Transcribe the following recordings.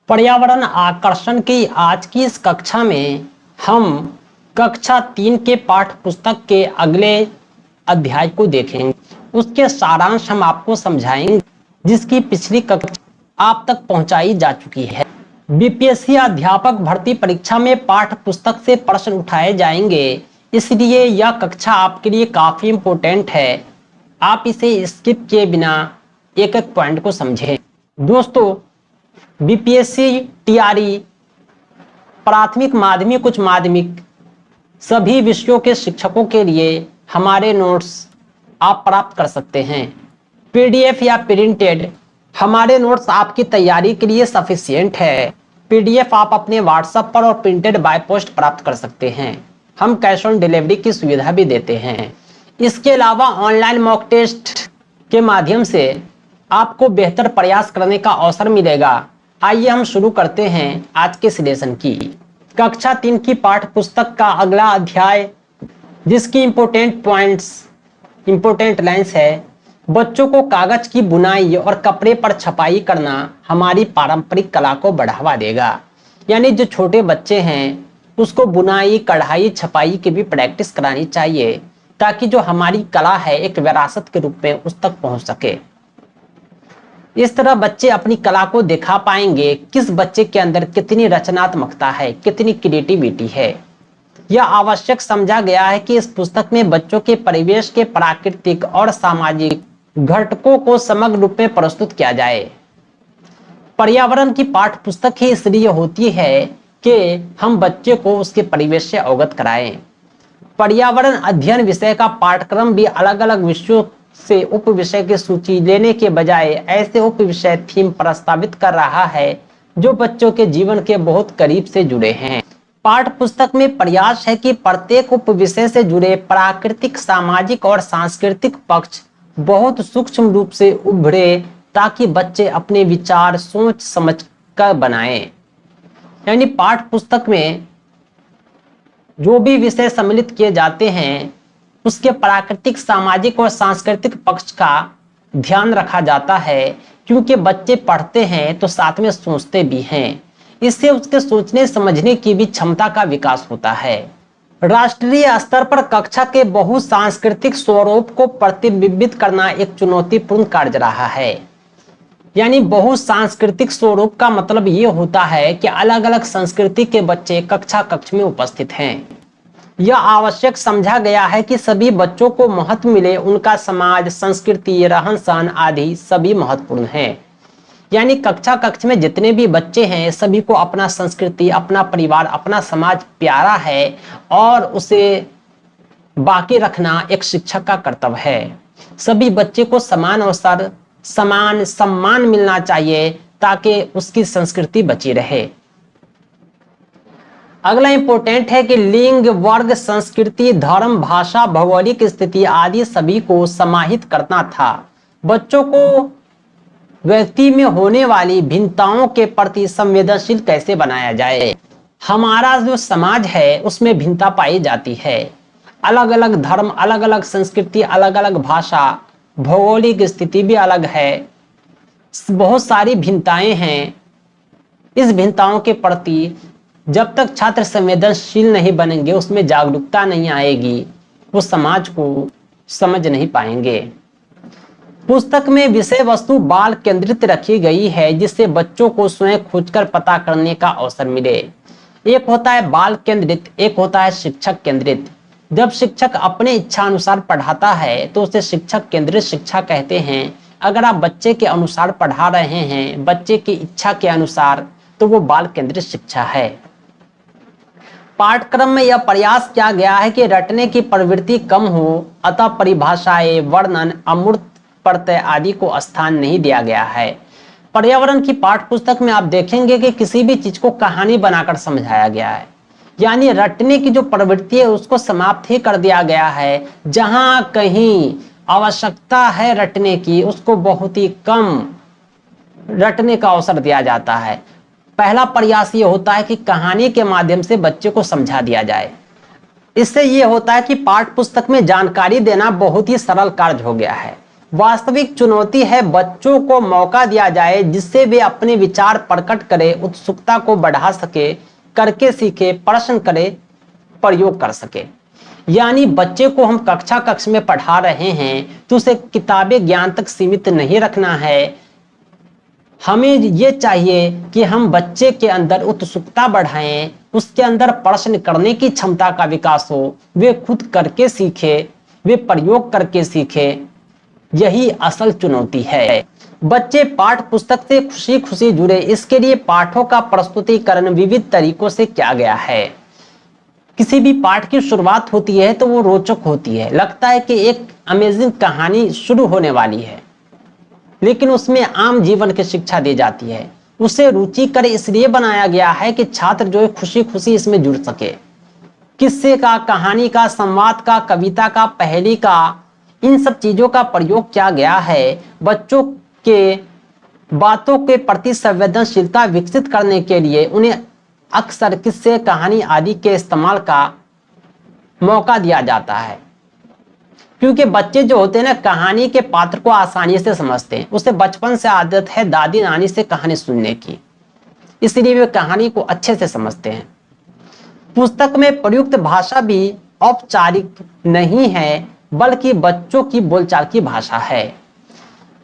पर्यावरण आकर्षण की आज की इस कक्षा में हम कक्षा 3 के पाठ्य पुस्तक के अगले अध्याय को देखेंगे। उसके सारांश हम आपको समझाएंगे, जिसकी पिछली कक्षा आप तक पहुंचाई जा चुकी है। बीपीएससी अध्यापक भर्ती परीक्षा में पाठ्य पुस्तक से प्रश्न उठाए जाएंगे, इसलिए यह कक्षा आपके लिए काफी इम्पोर्टेंट है। आप इसे स्किप किए बिना एक एक पॉइंट को समझें। दोस्तों, बीपीएससी, टीआरई, प्राथमिक, माध्यमिक, उच्च माध्यमिक सभी विषयों के शिक्षकों के लिए हमारे नोट्स आप प्राप्त कर सकते हैं। पीडीएफ या प्रिंटेड हमारे नोट्स आपकी तैयारी के लिए सफिशिएंट है। पीडीएफ आप अपने व्हाट्सएप पर और प्रिंटेड बाय पोस्ट प्राप्त कर सकते हैं। हम कैश ऑन डिलीवरी की सुविधा भी देते हैं। इसके अलावा ऑनलाइन मॉक टेस्ट के माध्यम से आपको बेहतर प्रयास करने का अवसर मिलेगा। आइए हम शुरू करते हैं आज के सेशन की। कक्षा 3 की पाठ्य पुस्तक का अगला अध्याय, जिसकी इंपोर्टेंट लाइंस है, बच्चों को कागज की बुनाई और कपड़े पर छपाई करना हमारी पारंपरिक कला को बढ़ावा देगा। यानी जो छोटे बच्चे हैं उसको बुनाई, कढ़ाई, छपाई की भी प्रैक्टिस करानी चाहिए, ताकि जो हमारी कला है एक विरासत के रूप में उस तक पहुंच सके। इस तरह बच्चे अपनी कला को दिखा पाएंगे, किस बच्चे के अंदर कितनी रचनात्मकता है, कितनी क्रिएटिविटी है। यह आवश्यक समझा गया है कि इस पुस्तक में बच्चों के परिवेश के प्राकृतिक और सामाजिक घटकों को समग्र रूप में प्रस्तुत किया जाए। पर्यावरण की पाठ्य पुस्तक ही इसलिए होती है कि हम बच्चे को उसके परिवेश से अवगत कराएं। पर्यावरण अध्ययन विषय का पाठ्यक्रम भी अलग अलग विषयों से उप विषय की सूची लेने के बजाय ऐसे उप विषय थीम प्रस्तावित कर रहा है जो बच्चों के जीवन के बहुत करीब से जुड़े हैं। पाठ्य पुस्तक में प्रयास है कि प्रत्येक उप विषय से जुड़े प्राकृतिक, सामाजिक और सांस्कृतिक पक्ष बहुत सूक्ष्म रूप से उभरे, ताकि बच्चे अपने विचार सोच समझ कर बनाएं। यानी पाठ्य पुस्तक में जो भी विषय सम्मिलित किए जाते हैं उसके प्राकृतिक, सामाजिक और सांस्कृतिक पक्ष का ध्यान रखा जाता है, क्योंकि बच्चे पढ़ते हैं तो साथ में सोचते भी हैं। इससे उसके सोचने समझने की भी क्षमता का विकास होता है। राष्ट्रीय स्तर पर कक्षा के बहुसांस्कृतिक स्वरूप को प्रतिबिंबित करना एक चुनौतीपूर्ण कार्य रहा है। यानी बहुसांस्कृतिक स्वरूप का मतलब ये होता है कि अलग अलग संस्कृति के बच्चे कक्ष में उपस्थित हैं। यह आवश्यक समझा गया है कि सभी बच्चों को महत्व मिले, उनका समाज, संस्कृति, रहन सहन आदि सभी महत्वपूर्ण हैं। यानी कक्ष में जितने भी बच्चे हैं सभी को अपना संस्कृति, अपना परिवार, अपना समाज प्यारा है, और उसे बाकी रखना एक शिक्षक का कर्तव्य है। सभी बच्चे को समान अवसर, समान सम्मान मिलना चाहिए, ताकि उसकी संस्कृति बची रहे। अगला इंपॉर्टेंट है कि लिंग, वर्ग, संस्कृति, धर्म, भाषा, भौगोलिक स्थिति आदि सभी को समाहित करना था। बच्चों को व्यक्ति में होने वाली भिन्नताओं के प्रति संवेदनशील कैसे बनाया जाए। हमारा जो समाज है उसमें भिन्नता पाई जाती है। अलग अलग धर्म, अलग अलग संस्कृति, अलग अलग भाषा, भौगोलिक स्थिति भी अलग है, बहुत सारी भिन्नताएं हैं। इस भिन्नताओं के प्रति जब तक छात्र संवेदनशील नहीं बनेंगे, उसमें जागरूकता नहीं आएगी, वो समाज को समझ नहीं पाएंगे। पुस्तक में विषय वस्तु बाल केंद्रित रखी गई है, जिससे बच्चों को स्वयं खोजकर पता करने का अवसर मिले। एक होता है बाल केंद्रित, एक होता है शिक्षक केंद्रित। जब शिक्षक अपने इच्छा अनुसार पढ़ाता है तो उसे शिक्षक केंद्रित शिक्षा कहते हैं। अगर आप बच्चे के अनुसार पढ़ा रहे हैं, बच्चे की इच्छा के अनुसार, तो वो बाल केंद्रित शिक्षा है। पाठ्यक्रम में यह प्रयास किया गया है कि रटने की प्रवृत्ति कम हो, अतः परिभाषाएं, वर्णन, अमूर्त प्रत्यय आदि को स्थान नहीं दिया गया है। पर्यावरण की पाठ्य पुस्तक में आप देखेंगे कि किसी भी चीज को कहानी बनाकर समझाया गया है। यानी रटने की जो प्रवृत्ति है उसको समाप्त ही कर दिया गया है। जहां कहीं आवश्यकता है रटने की, उसको बहुत ही कम रटने का अवसर दिया जाता है। पहला प्रयास ये होता है कि कहानी के माध्यम से बच्चे को समझा दिया जाए। इससे ये होता है कि पाठ्य पुस्तक में जानकारी देना बहुत ही सरल कार्य हो गया है। वास्तविक चुनौती है बच्चों को मौका दिया जाए जिससे वे अपने विचार प्रकट करे, उत्सुकता को बढ़ा सके, करके सीखे, प्रश्न करे, प्रयोग कर सके। यानी बच्चे को हम कक्ष में पढ़ा रहे हैं तो उसे किताबें ज्ञान तक सीमित नहीं रखना है। हमें ये चाहिए कि हम बच्चे के अंदर उत्सुकता बढ़ाएं, उसके अंदर प्रश्न करने की क्षमता का विकास हो, वे खुद करके सीखे, वे प्रयोग करके सीखे। यही असल चुनौती है। बच्चे पाठ पुस्तक से खुशी खुशी जुड़े, इसके लिए पाठों का प्रस्तुतिकरण विविध तरीकों से किया गया है। किसी भी पाठ की शुरुआत होती है तो वो रोचक होती है, लगता है कि एक अमेजिंग कहानी शुरू होने वाली है, लेकिन उसमें आम जीवन की शिक्षा दी जाती है। उसे रुचिकर इसलिए बनाया गया है कि छात्र जो है खुशी खुशी इसमें जुड़ सके। किस्से का, कहानी का, संवाद का, कविता का, पहेली का, इन सब चीजों का प्रयोग किया गया है बच्चों के बातों के प्रति संवेदनशीलता विकसित करने के लिए। उन्हें अक्सर किस्से, कहानी आदि के इस्तेमाल का मौका दिया जाता है, क्योंकि बच्चे जो होते हैं ना, कहानी के पात्र को आसानी से समझते हैं। उसे बचपन से आदत है दादी नानी से कहानी सुनने की, इसलिए वे कहानी को अच्छे से समझते हैं। पुस्तक में प्रयुक्त भाषा भी औपचारिक नहीं है, बल्कि बच्चों की बोलचाल की भाषा है।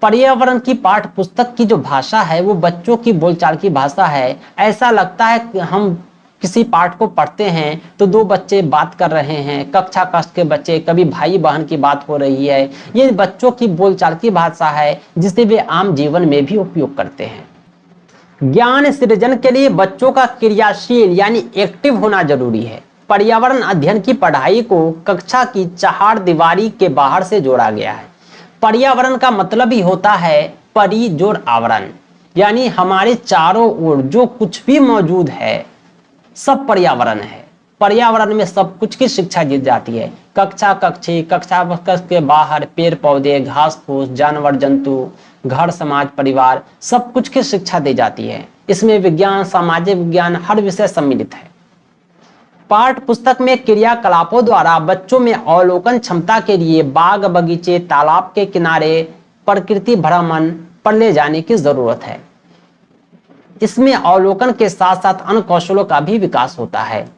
पर्यावरण की पाठ पुस्तक की जो भाषा है वो बच्चों की बोलचाल की भाषा है। ऐसा लगता है कि हम किसी पाठ को पढ़ते हैं तो दो बच्चे बात कर रहे हैं, कक्षा के बच्चे, कभी भाई बहन की बात हो रही है। ये बच्चों की बोलचाल की भाषा है जिसे वे आम जीवन में भी उपयोग करते हैं। ज्ञान सृजन के लिए बच्चों का क्रियाशील यानी एक्टिव होना जरूरी है। पर्यावरण अध्ययन की पढ़ाई को कक्षा की चार दीवारी के बाहर से जोड़ा गया है। पर्यावरण का मतलब ही होता है परि जोड़ आवरण, यानी हमारे चारों ओर जो कुछ भी मौजूद है सब पर्यावरण है। पर्यावरण में सब कुछ की शिक्षा दी जाती है। कक्षा कक्षी, कक्षा के बाहर पेड़ पौधे, घास फूस, जानवर जंतु, घर समाज परिवार, सब कुछ की शिक्षा दी जाती है। इसमें विज्ञान, सामाजिक विज्ञान, हर विषय सम्मिलित है। पाठ पुस्तक में क्रियाकलापों द्वारा बच्चों में अवलोकन क्षमता के लिए बाग बगीचे, तालाब के किनारे, प्रकृति भ्रमण पर ले जाने की जरूरत है। इसमें अवलोकन के साथ साथ अन्य कौशलों का भी विकास होता है।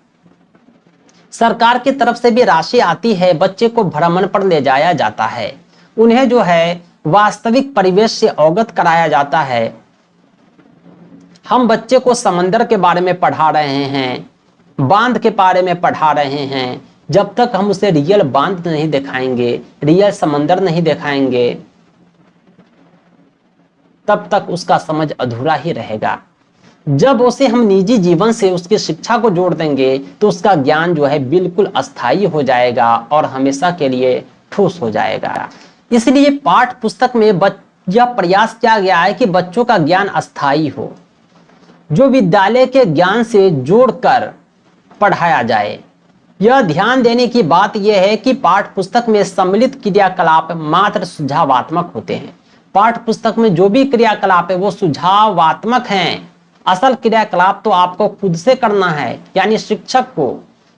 सरकार की तरफ से भी राशि आती है, बच्चे को भ्रमण पर ले जाया जाता है, उन्हें जो है वास्तविक परिवेश से अवगत कराया जाता है। हम बच्चे को समंदर के बारे में पढ़ा रहे हैं, बांध के बारे में पढ़ा रहे हैं। जब तक हम उसे रियल बांध नहीं दिखाएंगे, रियल समंदर नहीं दिखाएंगे, तब तक उसका समझ अधूरा ही रहेगा। जब उसे हम निजी जीवन से उसकी शिक्षा को जोड़ देंगे तो उसका ज्ञान जो है बिल्कुल अस्थायी हो जाएगा और हमेशा के लिए ठोस हो जाएगा। इसलिए पाठ पुस्तक में यह प्रयास किया गया है कि बच्चों का ज्ञान अस्थायी हो, जो विद्यालय के ज्ञान से जोड़कर पढ़ाया जाए। यह ध्यान देने की बात यह है कि पाठ पुस्तक में सम्मिलित क्रियाकलाप मात्र सुझावात्मक होते हैं। पाठ पुस्तक में जो भी क्रियाकलाप है वो सुझावात्मक हैं। असल क्रियाकलाप तो आपको खुद से करना है, यानी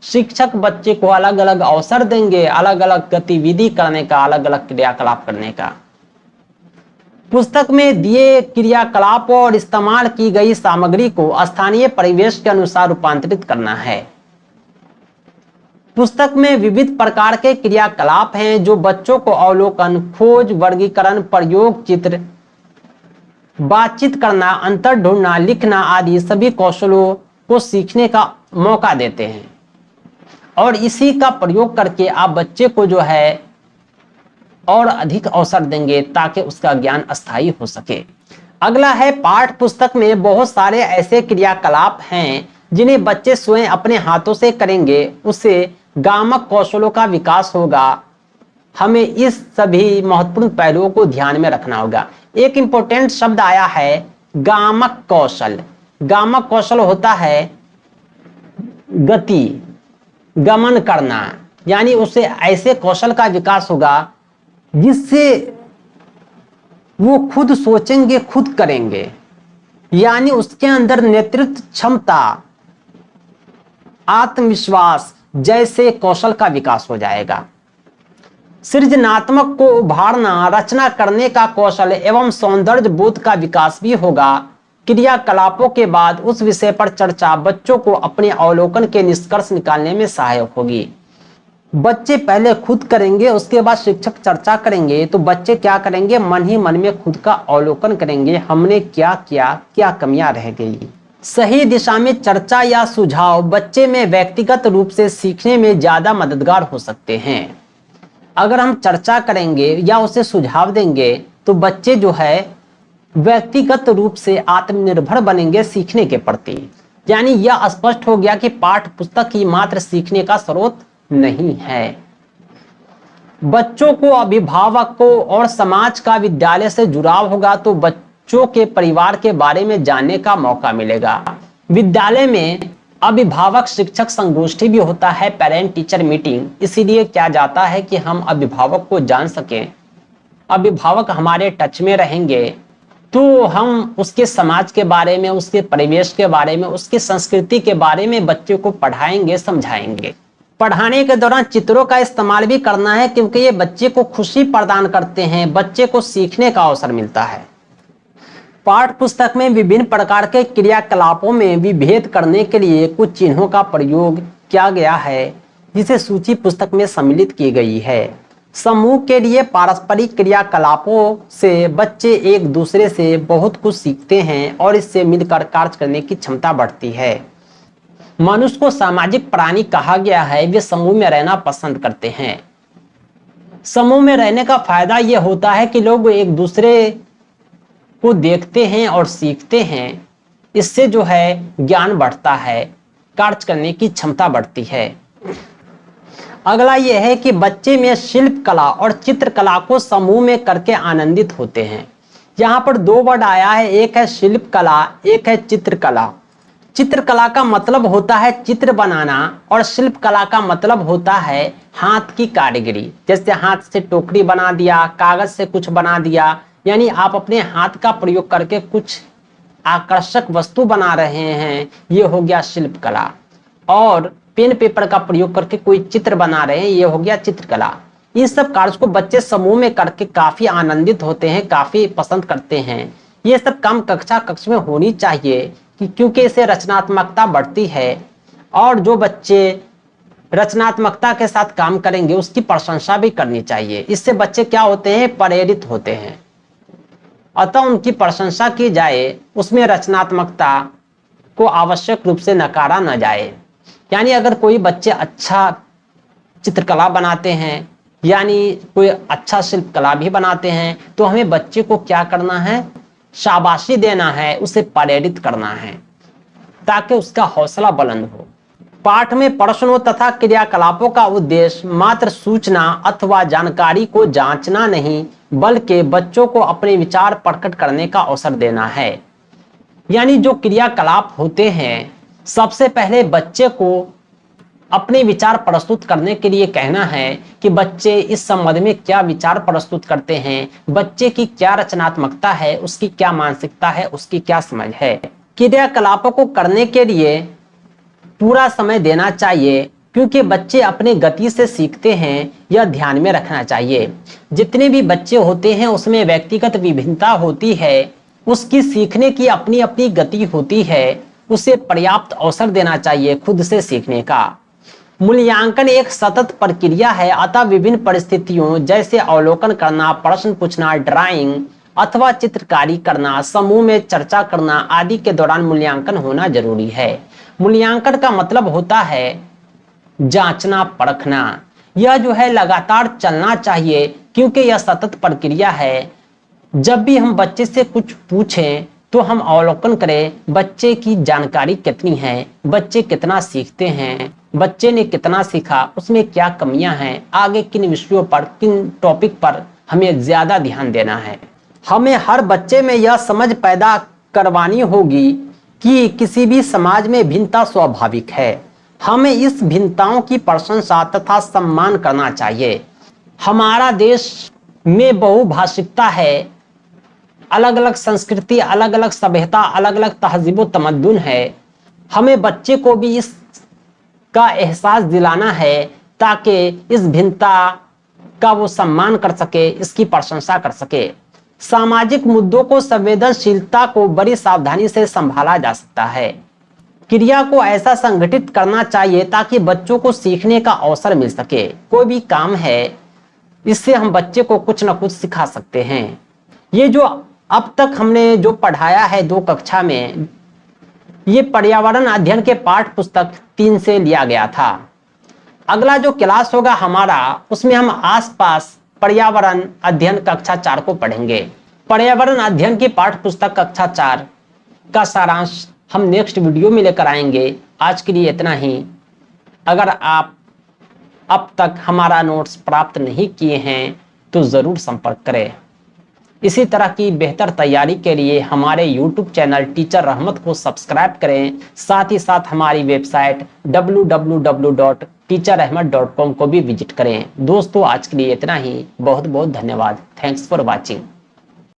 शिक्षक बच्चे को अलग अलग अवसर देंगे, अलग अलग गतिविधि करने का, अलग अलग क्रियाकलाप करने का। पुस्तक में दिए क्रियाकलापों और इस्तेमाल की गई सामग्री को स्थानीय परिवेश के अनुसार रूपांतरित करना है। पुस्तक में विविध प्रकार के क्रियाकलाप हैं जो बच्चों को अवलोकन, खोज, वर्गीकरण, प्रयोग, चित्र, बातचीत करना, अंतर ढूंढना, लिखना आदि सभी कौशलों को सीखने का मौका देते हैं। और इसी का प्रयोग करके आप बच्चे को जो है और अधिक अवसर देंगे ताकि उसका ज्ञान अस्थायी हो सके। अगला है, पाठ पुस्तक में बहुत सारे ऐसे क्रियाकलाप हैं जिन्हें बच्चे स्वयं अपने हाथों से करेंगे, उससे गामक कौशलों का विकास होगा। हमें इस सभी महत्वपूर्ण पहलुओं को ध्यान में रखना होगा। एक इंपॉर्टेंट शब्द आया है गामक कौशल। गामक कौशल होता है गति, गमन करना, यानी उसे ऐसे कौशल का विकास होगा जिससे वो खुद सोचेंगे, खुद करेंगे, यानी उसके अंदर नेतृत्व क्षमता, आत्मविश्वास जैसे कौशल का विकास हो जाएगा। सृजनात्मक को उभारना, रचना करने का कौशल एवं सौंदर्य बोध का विकास भी होगा। क्रियाकलापों के बाद उस विषय पर चर्चा बच्चों को अपने अवलोकन के निष्कर्ष निकालने में सहायक होगी। बच्चे पहले खुद करेंगे, उसके बाद शिक्षक चर्चा करेंगे। तो बच्चे क्या करेंगे, मन ही मन में खुद का अवलोकन करेंगे, हमने क्या किया, क्या कमियां रह गई। सही दिशा में चर्चा या सुझाव बच्चे में व्यक्तिगत रूप से सीखने में ज्यादा मददगार हो सकते हैं। अगर हम चर्चा करेंगे या उसे सुझाव देंगे तो बच्चे जो है व्यक्तिगत रूप से आत्मनिर्भर बनेंगे सीखने के प्रति। यानी यह स्पष्ट हो गया कि पाठ्य पुस्तक ही मात्र सीखने का स्रोत नहीं है। बच्चों को, अभिभावक को और समाज का विद्यालय से जुड़ाव होगा तो बच्चों के परिवार के बारे में जानने का मौका मिलेगा। विद्यालय में अभिभावक शिक्षक संगोष्ठी भी होता है, पेरेंट टीचर मीटिंग। इसीलिए क्या जाता है कि हम अभिभावक को जान सकें, अभिभावक हमारे टच में रहेंगे तो हम उसके समाज के बारे में, उसके परिवेश के बारे में, उसकी संस्कृति के बारे में बच्चों को पढ़ाएंगे, समझाएंगे। पढ़ाने के दौरान चित्रों का इस्तेमाल भी करना है क्योंकि ये बच्चे को खुशी प्रदान करते हैं, बच्चे को सीखने का अवसर मिलता है। पाठ्य पुस्तक में विभिन्न प्रकार के क्रियाकलापों में विभेद करने के लिए कुछ चिन्हों का प्रयोग किया गया है जिसे सूची पुस्तक में सम्मिलित की गई है। समूह के लिए पारस्परिक क्रियाकलापों से बच्चे एक दूसरे से बहुत कुछ सीखते हैं और इससे मिलकर कार्य करने की क्षमता बढ़ती है। मनुष्य को सामाजिक प्राणी कहा गया है, वे समूह में रहना पसंद करते हैं। समूह में रहने का फायदा यह होता है कि लोग एक दूसरे को देखते हैं और सीखते हैं। इससे जो है ज्ञान बढ़ता है, कार्य करने की क्षमता बढ़ती है। अगला यह है कि बच्चे में शिल्प कला और चित्रकला को समूह में करके आनंदित होते हैं। यहाँ पर दो वर्ड आया है, एक है शिल्प कला, एक है चित्रकला। चित्रकला का मतलब होता है चित्र बनाना और शिल्प कला का मतलब होता है हाथ की कारीगरी। जैसे हाथ से टोकरी बना दिया, कागज से कुछ बना दिया, यानी आप अपने हाथ का प्रयोग करके कुछ आकर्षक वस्तु बना रहे हैं, ये हो गया शिल्प कला। और पेन पेपर का प्रयोग करके कोई चित्र बना रहे हैं, ये हो गया चित्रकला। इन सब कार्य को बच्चे समूह में करके काफी आनंदित होते हैं, काफी पसंद करते हैं। ये सब काम कक्ष में होनी चाहिए क्योंकि इससे रचनात्मकता बढ़ती है और जो बच्चे रचनात्मकता के साथ काम करेंगे उसकी प्रशंसा भी करनी चाहिए। इससे बच्चे क्या होते हैं, प्रेरित होते हैं। अतः उनकी प्रशंसा की जाए, उसमें रचनात्मकता को आवश्यक रूप से नकारा न जाए। यानी अगर कोई बच्चे अच्छा चित्रकला बनाते हैं, यानी कोई अच्छा शिल्पकला भी बनाते हैं, तो हमें बच्चे को क्या करना है, शाबाशी देना है, उसे प्रेरित करना है ताकि उसका हौसला बुलंद हो। पाठ में प्रश्नों तथा क्रियाकलापों का उद्देश्य मात्र सूचना अथवा जानकारी को जांचना नहीं, बल्कि बच्चों को अपने विचार प्रकट करने का अवसर देना है। यानी जो क्रियाकलाप होते हैं, सबसे पहले बच्चे को अपने विचार प्रस्तुत करने के लिए कहना है कि बच्चे इस संबंध में क्या विचार प्रस्तुत करते हैं, बच्चे की क्या रचनात्मकता है, उसकी क्या मानसिकता है, उसकी क्या समझ है। क्रियाकलापों को करने के लिए पूरा समय देना चाहिए क्योंकि बच्चे अपने गति से सीखते हैं, यह ध्यान में रखना चाहिए। जितने भी बच्चे होते हैं उसमें व्यक्तिगत विभिन्नता होती है, उसकी सीखने की अपनी अपनी गति होती है, उसे पर्याप्त अवसर देना चाहिए खुद से सीखने का। मूल्यांकन एक सतत प्रक्रिया है, अतः विभिन्न परिस्थितियों जैसे अवलोकन करना, प्रश्न पूछना, ड्राइंग अथवा चित्रकारी करना, समूह में चर्चा करना आदि के दौरान मूल्यांकन होना जरूरी है। मूल्यांकन का मतलब होता है जांचना, परखना। यह जो है लगातार चलना चाहिए क्योंकि यह सतत प्रक्रिया है। जब भी हम बच्चे से कुछ पूछें तो हम अवलोकन करें बच्चे की जानकारी कितनी है, बच्चे कितना सीखते हैं, बच्चे ने कितना सीखा, उसमें क्या कमियां हैं, आगे किन विषयों पर, किन टॉपिक पर हमें ज्यादा ध्यान देना है। हमें हर बच्चे में यह समझ पैदा करवानी होगी कि किसी भी समाज में भिन्नता स्वाभाविक है। हमें इस भिन्नताओं की प्रशंसा तथा सम्मान करना चाहिए। हमारा देश में बहुभाषिकता है, अलग अलग संस्कृति, अलग अलग सभ्यता, अलग अलग तहजीब तमद्दुन है। हमें बच्चे को भी इसका एहसास दिलाना है ताकि इस भिन्नता का वो सम्मान कर सके, इसकी प्रशंसा कर सके। सामाजिक मुद्दों को संवेदनशीलता को बड़ी सावधानी से संभाला जा सकता है। क्रिया को ऐसा संगठित करना चाहिए ताकि बच्चों को सीखने का अवसर मिल सके। कोई भी काम है, इससे हम बच्चे को कुछ ना कुछ सिखा सकते हैं। ये जो अब तक हमने जो पढ़ाया है 2 कक्षा में, ये पर्यावरण अध्ययन के पाठ पुस्तक 3 से लिया गया था। अगला जो क्लास होगा हमारा, उसमें हम आसपास पर्यावरण अध्ययन कक्षा 4 को पढ़ेंगे। पर्यावरण अध्ययन की पाठ पुस्तक कक्षा 4 का सारांश हम नेक्स्ट वीडियो में लेकर आएंगे। आज के लिए इतना ही। अगर आप अब तक हमारा नोट्स प्राप्त नहीं किए हैं तो ज़रूर संपर्क करें। इसी तरह की बेहतर तैयारी के लिए हमारे YouTube चैनल टीचर रहमत को सब्सक्राइब करें। साथ ही साथ हमारी वेबसाइट www.teacherahmad.com को भी विजिट करें। दोस्तों, आज के लिए इतना ही। बहुत बहुत धन्यवाद। Thanks for watching.